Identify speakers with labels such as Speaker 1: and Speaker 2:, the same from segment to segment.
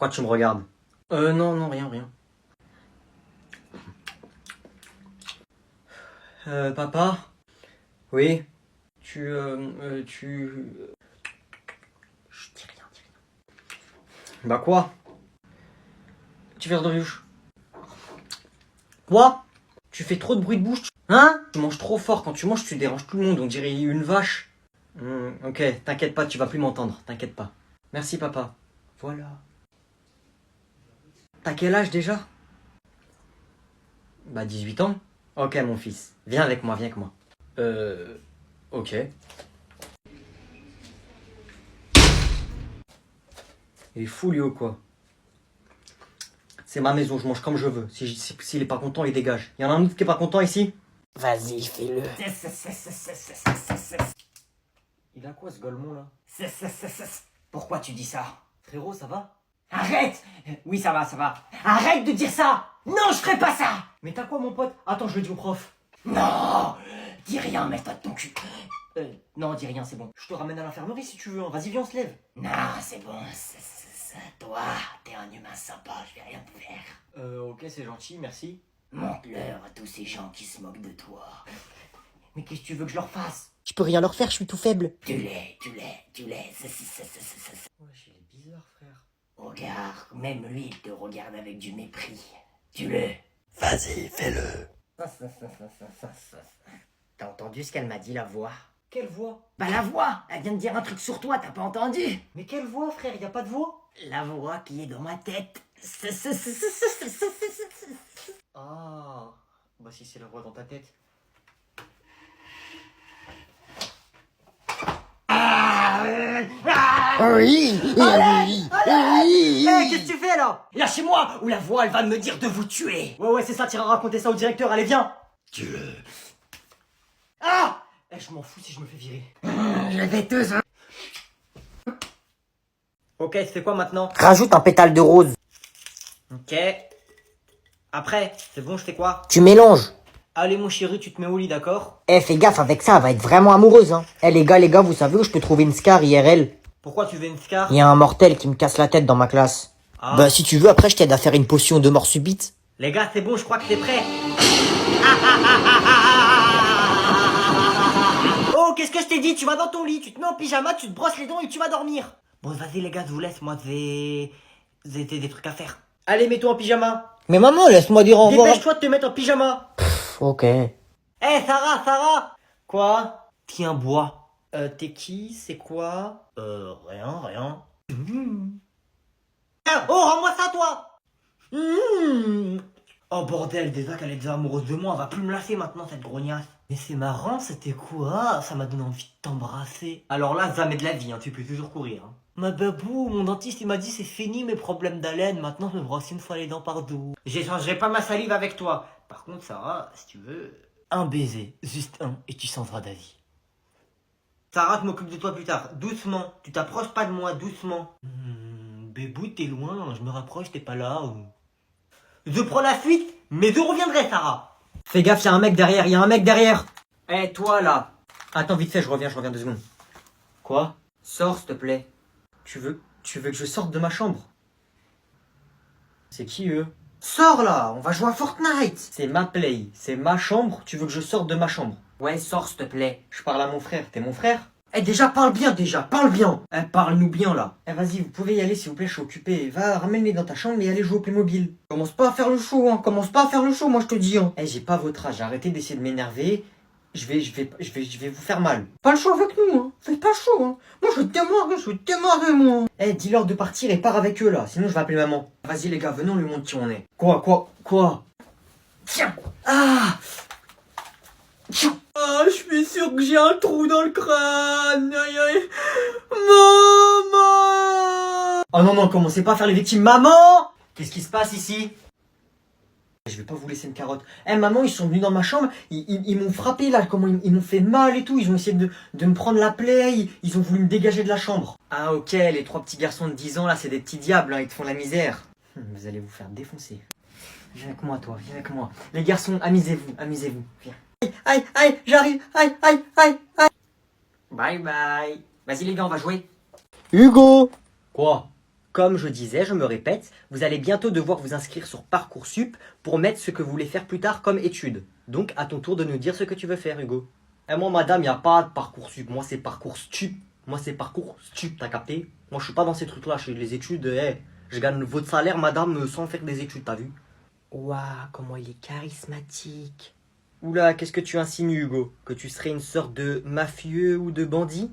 Speaker 1: Pourquoi tu me regardes? Non, non, rien, rien. Papa? Oui? Tu... Chut, dis rien, dis rien. Bah quoi? Tu fais de bouche. Quoi? Tu fais trop de bruit de bouche? Hein? Tu manges trop fort. Quand tu manges, tu déranges tout le monde. On dirait une vache. Ok, t'inquiète pas, tu vas plus m'entendre. T'inquiète pas. Merci, papa. Voilà. T'as quel âge déjà? Bah 18 ans. Ok, mon fils. Viens avec moi, viens avec moi. Ok. Il est fou, lui, ou quoi? C'est ma maison, je mange comme je veux. S'il est pas content, il dégage. Y en a un autre qui est pas content ici?
Speaker 2: Vas-y, fais-le.
Speaker 1: Il a quoi, ce golemon, là?
Speaker 2: Pourquoi tu dis ça?
Speaker 1: Frérot, ça va?
Speaker 2: Arrête! Oui, ça va, ça va. Arrête de dire ça! Non, je ferai pas ça!
Speaker 1: Mais t'as quoi, mon pote? Attends, je le dis au prof.
Speaker 2: Non! Dis rien, mets-toi de ton cul.
Speaker 1: Non, dis rien, c'est bon. Je te ramène à l'infirmerie si tu veux. Hein. Vas-y, viens, on se lève.
Speaker 2: Non, c'est bon. Toi, t'es un humain sympa, je vais rien te faire.
Speaker 1: Ok, c'est gentil, merci.
Speaker 2: Montre-leur à tous ces gens qui se moquent de toi.
Speaker 1: Mais qu'est-ce que tu veux que je leur fasse?
Speaker 2: Je peux rien leur faire, je suis tout faible. Tu l'es.
Speaker 1: Ouais, il est bizarre, frère.
Speaker 2: Regarde, même lui, il te regarde avec du mépris. Tu-le.
Speaker 1: Vas-y, fais-le.
Speaker 2: T'as entendu ce qu'elle m'a dit, la voix?
Speaker 1: Quelle voix?
Speaker 2: Bah la voix! Elle vient de dire un truc sur toi, t'as pas entendu?
Speaker 1: Mais quelle voix, frère? Y a pas de voix?
Speaker 2: La voix qui est dans ma tête.
Speaker 1: Ah, bah si c'est la voix dans ta tête.
Speaker 2: Oui, oui.
Speaker 1: Qu'est-ce que tu fais là?
Speaker 2: Lâchez-moi, ou la voix, elle va me dire de vous tuer.
Speaker 1: Ouais, c'est ça, t'iras raconter ça au directeur, allez, viens.
Speaker 2: Tue-le.
Speaker 1: Ah! Je m'en fous si je me fais virer.
Speaker 2: Je vais tous.
Speaker 1: Ok, c'est quoi maintenant?
Speaker 2: Rajoute un pétale de rose.
Speaker 1: Ok. Après, c'est bon, je fais quoi?
Speaker 2: Tu mélanges.
Speaker 1: Allez, mon chéri, tu te mets au lit, d'accord?
Speaker 2: Fais gaffe avec ça, elle va être vraiment amoureuse, hein. Les gars, vous savez où je peux trouver une scar IRL?
Speaker 1: Pourquoi tu veux une scar?
Speaker 2: Il y a un mortel qui me casse la tête dans ma classe.
Speaker 1: Ah.
Speaker 2: Bah si tu veux, après je t'aide à faire une potion de mort subite.
Speaker 1: Les gars, c'est bon, je crois que t'es prêt. Oh, qu'est-ce que je t'ai dit? Tu vas dans ton lit, tu te mets en pyjama, tu te brosses les dents et tu vas dormir. Bon, vas-y les gars, je vous laisse, moi j'ai des trucs à faire. Allez, mets-toi en pyjama.
Speaker 2: Mais maman, laisse-moi dire au revoir.
Speaker 1: Dépêche-toi de te mettre en pyjama.
Speaker 2: Ok.
Speaker 1: Sarah. Quoi? Tiens, bois. T'es qui? C'est quoi? Rien. Ah, oh, rends-moi ça, toi. Oh bordel, déjà qu'elle est déjà amoureuse de moi, elle va plus me lâcher maintenant cette grognasse. Mais c'est marrant, c'était quoi? Ça m'a donné envie de t'embrasser. Alors là, jamais de la vie, hein, tu peux toujours courir. Hein. Ma babou, mon dentiste il m'a dit c'est fini mes problèmes d'haleine, maintenant je me brosse une fois les dents par dos. J'échangerai pas ma salive avec toi. Par contre, Sarah, si tu veux, un baiser, juste un, et tu changeras d'avis. Sarah, je m'occupe de toi plus tard, doucement, tu t'approches pas de moi, doucement. Bébou, t'es loin, je me rapproche, t'es pas là ou... Je prends la fuite, mais je reviendrai, Sarah. Fais gaffe, y'a un mec derrière, toi, là. Attends, vite fait, je reviens 2 secondes. Quoi? Sors, s'il te plaît. Tu veux que je sorte de ma chambre? C'est qui, eux? Sors, là, on va jouer à Fortnite. C'est ma play, c'est ma chambre, tu veux que je sorte de ma chambre? Ouais, sors, s'il te plaît. Je parle à mon frère, t'es mon frère? Déjà, parle bien. Parle-nous bien, là. Vas-y, vous pouvez y aller, s'il vous plaît, je suis occupé. Va, ramène-les dans ta chambre et allez jouer au Playmobil. Commence pas à faire le show, moi, je te dis, hein. J'ai pas votre âge, arrêtez d'essayer de m'énerver. Je vais vous faire mal. Pas le show avec nous, hein. Faites pas chaud, hein. Moi, je vais démarrer, moi. Dis-leur de partir et pars avec eux, là. Sinon, je vais appeler maman. Vas-y, les gars, venez, on lui montre qui on est. Quoi? Tiens. Ah, je suis sûr que j'ai un trou dans le crâne. Aïe. Maman. Oh non, commencez pas à faire les victimes. Maman. Qu'est-ce qui se passe ici? Je vais pas vous laisser une carotte. Maman, ils sont venus dans ma chambre, ils m'ont frappé là, comment ils m'ont fait mal et tout, ils ont essayé de me prendre la plaie, ils ont voulu me dégager de la chambre. Ah ok, les 3 petits garçons de 10 ans là, c'est des petits diables, hein, ils te font la misère. Vous allez vous faire défoncer. Viens avec moi toi, viens avec moi. Les garçons, amusez-vous, viens. Aïe, j'arrive, aïe. Bye. Vas-y les gars, on va jouer.
Speaker 2: Hugo!
Speaker 1: Quoi?
Speaker 3: Comme je disais, je me répète, vous allez bientôt devoir vous inscrire sur Parcoursup pour mettre ce que vous voulez faire plus tard comme études. Donc, à ton tour de nous dire ce que tu veux faire, Hugo. Et moi, madame, il n'y a pas de Parcoursup. Moi, c'est Parcoursup. Moi, c'est Parcoursup, t'as capté? Moi, je suis pas dans ces trucs-là. Chez les études, je gagne votre salaire, madame, sans faire des études, t'as vu? Waouh, comment il est charismatique. Oula, qu'est-ce que tu insinues, Hugo? Que tu serais une sorte de mafieux ou de bandit?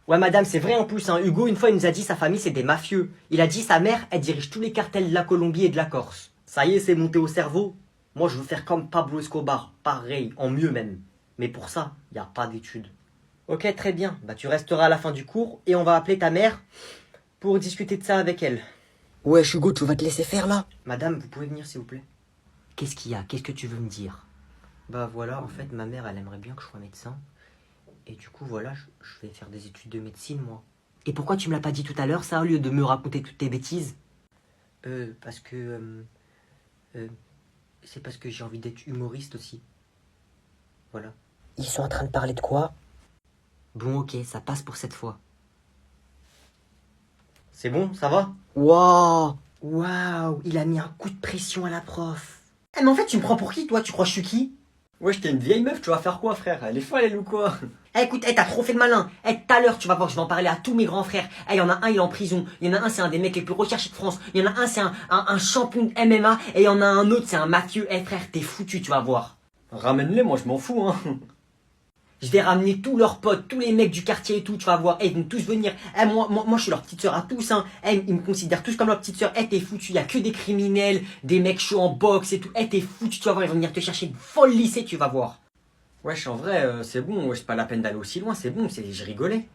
Speaker 3: Ouais, madame, c'est vrai en plus, hein. Hugo, une fois, il nous a dit sa famille, c'est des mafieux. Il a dit sa mère, elle dirige tous les cartels de la Colombie et de la Corse. Ça y est, c'est monté au cerveau. Moi, je veux faire comme Pablo Escobar. Pareil, en mieux même. Mais pour ça, il n'y a pas d'études. Ok, très bien. Bah, tu resteras à la fin du cours et on va appeler ta mère pour discuter de ça avec elle. Ouais, Hugo, tu vas te laisser faire là? Madame, vous pouvez venir, s'il vous plaît? Qu'est-ce qu'il y a? Qu'est-ce que tu veux me dire? Bah voilà, en fait, ma mère, elle aimerait bien que je sois médecin. Et du coup, voilà, je vais faire des études de médecine, moi. Et pourquoi tu me l'as pas dit tout à l'heure, ça, au lieu de me raconter toutes tes bêtises? Parce que... c'est parce que j'ai envie d'être humoriste aussi. Voilà. Ils sont en train de parler de quoi? Bon, ok, ça passe pour cette fois. C'est bon, ça va? Waouh! Waouh! Il a mis un coup de pression à la prof. Eh, mais en fait, tu me prends pour qui, toi? Tu crois que je suis qui? Ouais, j'étais une vieille meuf, tu vas faire quoi, frère? Elle est folle, elle ou quoi? Eh, écoute, t'as trop fait le malin. Tout à l'heure, tu vas voir, je vais en parler à tous mes grands frères. Il y en a un, il est en prison. Il y en a un, c'est un des mecs les plus recherchés de France. Il y en a un, c'est un champion de MMA. Et il y en a un autre, c'est un mafieux. Eh, frère, t'es foutu, tu vas voir. Ramène-les, moi, je m'en fous, hein. Je vais ramener tous leurs potes, tous les mecs du quartier et tout, tu vas voir. Ils vont tous venir. Moi, je suis leur petite sœur à tous, hein. Ils me considèrent tous comme leur petite sœur. T'es foutu, il y a que des criminels, des mecs chauds en boxe et tout. T'es foutu, tu vas voir, ils vont venir te chercher de folle lycée, tu vas voir. Wesh, en vrai, c'est bon, c'est pas la peine d'aller aussi loin, c'est bon, je rigolais.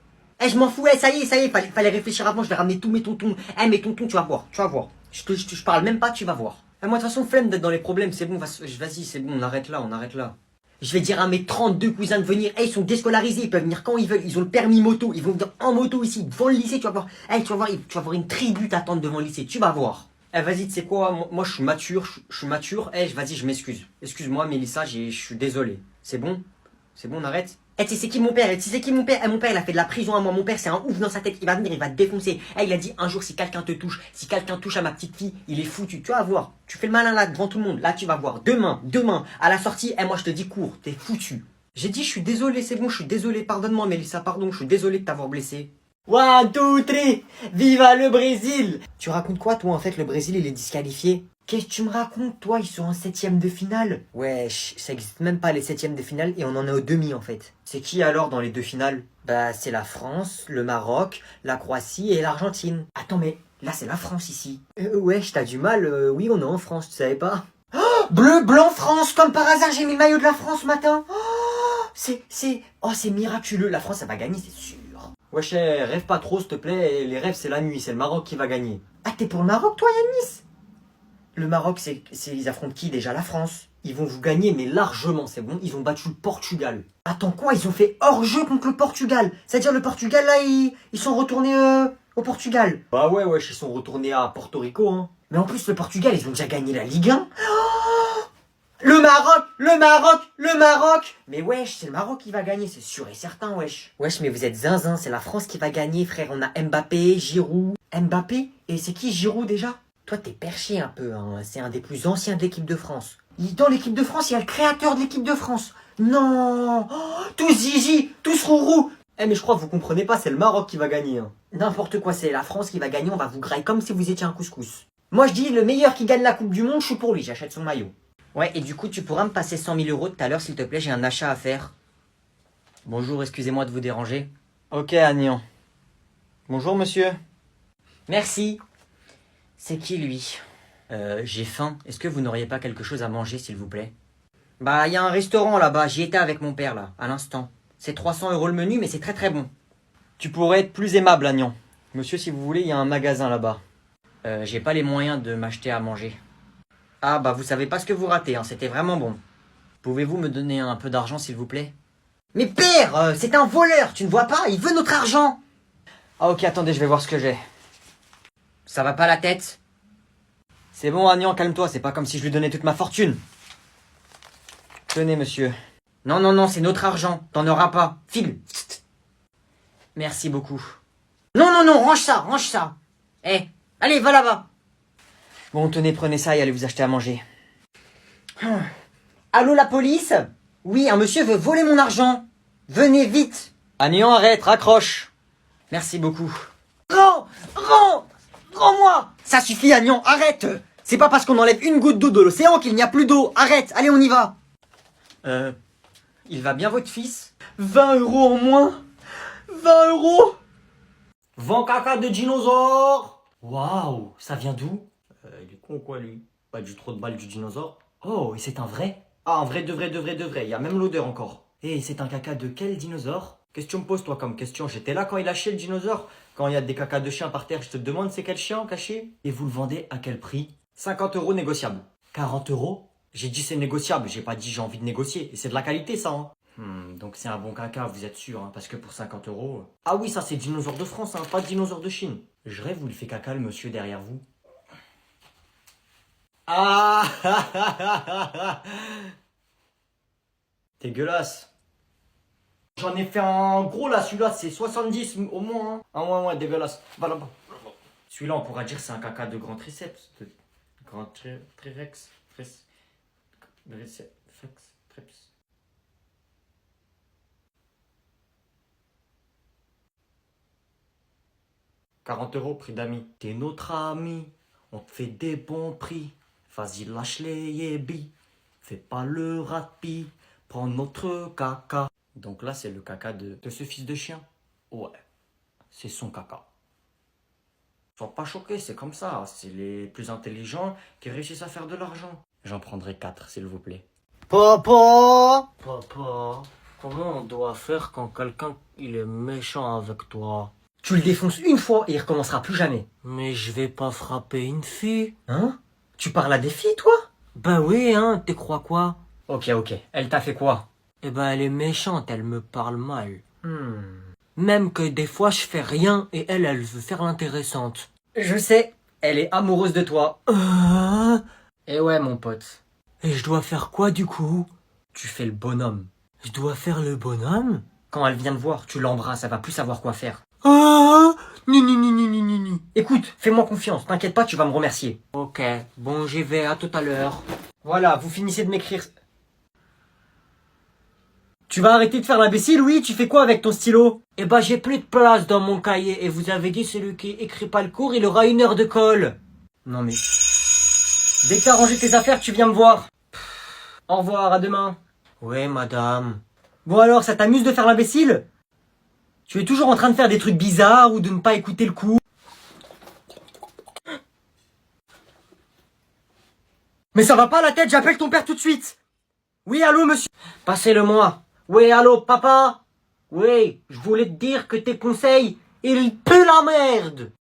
Speaker 3: Je m'en fous, ça y est, fallait réfléchir avant, je vais ramener tous mes tontons. Mes tontons, tu vas voir. Je parle même pas, tu vas voir. Moi, de toute façon, flemme d'être dans les problèmes, c'est bon, vas-y, c'est bon, on arrête là. Je vais dire à mes 32 cousins de venir. Ils sont déscolarisés, ils peuvent venir quand ils veulent. Ils ont le permis moto. Ils vont venir en moto ici, devant le lycée. Tu vas voir. Tu vas voir une tribu t'attendre devant le lycée. Tu vas voir. Vas-y, tu sais quoi? Moi, je suis mature. Vas-y, je m'excuse. Excuse-moi, Mélissa, je suis désolé. C'est bon? On arrête? Tu sais c'est qui mon père? Mon père, il a fait de la prison à moi. Mon père, c'est un ouf dans sa tête. Il va venir, il va te défoncer. Il a dit un jour, si quelqu'un te touche, si quelqu'un touche à ma petite fille, il est foutu. Tu vas voir. Tu fais le malin là, devant tout le monde. Là, tu vas voir. Demain, à la sortie, moi, je te dis cours. T'es foutu. J'ai dit, je suis désolé, c'est bon, je suis désolé. Pardonne-moi, Mélissa, pardon. Je suis désolé de t'avoir blessé. 1, 2, 3. Viva le Brésil! Tu racontes quoi, toi, en fait? Le Brésil, il est disqualifié. Qu'est-ce que tu me racontes, toi? Ils sont en 7ème de finale. Wesh, ça existe même pas les 7ème de finale et on en est au demi en fait. C'est qui alors dans les deux finales? Bah c'est la France, le Maroc, la Croatie et l'Argentine. Attends mais là c'est la France ici. Wesh, t'as du mal, oui on est en France, tu savais pas? Oh, bleu, blanc, France, comme par hasard j'ai mis le maillot de la France ce matin. Oh c'est miraculeux, la France elle va gagner c'est sûr. Wesh, rêve pas trop s'il te plaît, les rêves c'est la nuit, c'est le Maroc qui va gagner. Ah t'es pour le Maroc toi Yanis? Le Maroc, ils affrontent qui déjà? La France. Ils vont vous gagner, mais largement, c'est bon. Ils ont battu le Portugal. Attends quoi? Ils ont fait hors-jeu contre le Portugal. C'est-à-dire le Portugal, là, ils sont retournés au Portugal. Bah ouais, ils sont retournés à Porto Rico, hein. Mais en plus, le Portugal, ils ont déjà gagné la Ligue 1. Oh, le Maroc. Mais wesh, c'est le Maroc qui va gagner, c'est sûr et certain, wesh. Wesh, mais vous êtes zinzin, c'est la France qui va gagner, frère. On a Mbappé, Giroud. Mbappé? Et c'est qui Giroud déjà? Toi, t'es perché un peu, hein. C'est un des plus anciens de l'équipe de France. Dans l'équipe de France, il y a le créateur de l'équipe de France. Non, tous Zizi, tous Rourou. Mais je crois que vous comprenez pas, c'est le Maroc qui va gagner. Hein. N'importe quoi, c'est la France qui va gagner, on va vous grailler comme si vous étiez un couscous. Moi, je dis, le meilleur qui gagne la Coupe du Monde, je suis pour lui, j'achète son maillot. Ouais, et du coup, tu pourras me passer 100 000 € tout à l'heure, s'il te plaît, j'ai un achat à faire. Bonjour, excusez-moi de vous déranger. Ok, Agnan. Bonjour, monsieur. Merci. C'est qui lui? J'ai faim. Est-ce que vous n'auriez pas quelque chose à manger, s'il vous plaît? Bah, il y a un restaurant là-bas. J'y étais avec mon père, là, à l'instant. C'est 300 € le menu, mais c'est très très bon. Tu pourrais être plus aimable, Agnan. Monsieur, si vous voulez, il y a un magasin là-bas. J'ai pas les moyens de m'acheter à manger. Ah, bah, vous savez pas ce que vous ratez, hein. C'était vraiment bon. Pouvez-vous me donner un peu d'argent, s'il vous plaît? Mais père, c'est un voleur, tu ne vois pas? Il veut notre argent. Ah, ok, attendez, je vais voir ce que j'ai. Ça va pas la tête? C'est bon, Agnan, calme-toi, c'est pas comme si je lui donnais toute ma fortune. Tenez, monsieur. Non, c'est notre argent, t'en auras pas. File. Merci beaucoup. Non, range ça. Allez, va là-bas. Bon, tenez, prenez ça et allez vous acheter à manger. Allô, la police? Oui, un monsieur veut voler mon argent. Venez vite. Néant, arrête, raccroche. Merci beaucoup. Rends-moi. Ça suffit, Néant, arrête. C'est pas parce qu'on enlève une goutte d'eau de l'océan qu'il n'y a plus d'eau. Arrête, allez, on y va. Il va bien votre fils? 20 € en moins. 20 €.
Speaker 1: Vent caca de dinosaure. Waouh, ça vient d'où? Il est con ou quoi lui? Pas du trop de balles du dinosaure. Oh, et c'est un vrai? Ah, un vrai de vrai de vrai de vrai, il y a même l'odeur encore. Et c'est un caca de quel dinosaure? Qu'est-ce que tu me poses toi comme question? J'étais là quand il a chié le dinosaure. Quand il y a des cacas de chien par terre, je te demande c'est quel chien caché? Et vous le vendez à quel prix? 50 € négociable. 40 €? J'ai dit c'est négociable, j'ai pas dit j'ai envie de négocier. Et c'est de la qualité ça, hein. Donc c'est un bon caca, vous êtes sûr, hein, parce que pour 50 €... Ah oui, ça c'est dinosaure de France, hein, pas dinosaure de Chine. Je rêve où il fait caca le monsieur derrière vous. Ah dégueulasse. J'en ai fait un gros là, celui-là c'est 70 au moins. Hein. Ah ouais, dégueulasse. Va là-bas. Celui-là on pourra dire c'est un caca de grand triceps. De grand triceps. 40 € prix d'amis. T'es notre ami, on te fait des bons prix. Vas-y lâche les yébis, fais pas le rapi, prends notre caca. Donc là c'est le caca de ce fils de chien. Ouais, c'est son caca. Sois pas choqué, c'est comme ça. C'est les plus intelligents qui réussissent à faire de l'argent. J'en prendrai 4 s'il vous plaît.
Speaker 3: Papa,
Speaker 1: comment on doit faire quand quelqu'un il est méchant avec toi?
Speaker 3: tu le défonces une fois et il recommencera plus jamais.
Speaker 1: Mais je vais pas frapper une fille.
Speaker 3: Hein? Tu parles à des filles, toi?
Speaker 1: Bah oui, hein, t'es crois quoi?
Speaker 3: Ok. Elle t'a fait quoi?
Speaker 1: Eh ben elle est méchante, elle me parle mal. Même que des fois je fais rien et elle veut faire l'intéressante.
Speaker 3: Je sais, elle est amoureuse de toi. Et ouais, mon pote.
Speaker 1: Et je dois faire quoi du coup?
Speaker 3: Tu fais le bonhomme.
Speaker 1: Je dois faire le bonhomme?
Speaker 3: Quand elle vient te voir, tu l'embrasses, elle va plus savoir quoi faire.
Speaker 1: Ni.
Speaker 3: Écoute, fais-moi confiance, t'inquiète pas, tu vas me remercier.
Speaker 1: Ok, bon j'y vais, à tout à l'heure.
Speaker 3: Voilà, vous finissez de m'écrire. Tu vas arrêter de faire l'imbécile, oui? Tu fais quoi avec ton stylo?
Speaker 1: Eh ben j'ai plus de place dans mon cahier et vous avez dit celui qui écrit pas le cours, il aura 1 heure de colle.
Speaker 3: Non mais... Dès que t'as rangé tes affaires, tu viens me voir. Au revoir, à demain.
Speaker 1: Ouais madame.
Speaker 3: Bon alors, ça t'amuse de faire l'imbécile? Tu es toujours en train de faire des trucs bizarres ou de ne pas écouter le coup? Mais ça va pas la tête, j'appelle ton père tout de suite. Oui, allô monsieur?
Speaker 1: Passez-le moi. Oui, allô papa? Oui, je voulais te dire que tes conseils, ils puent la merde.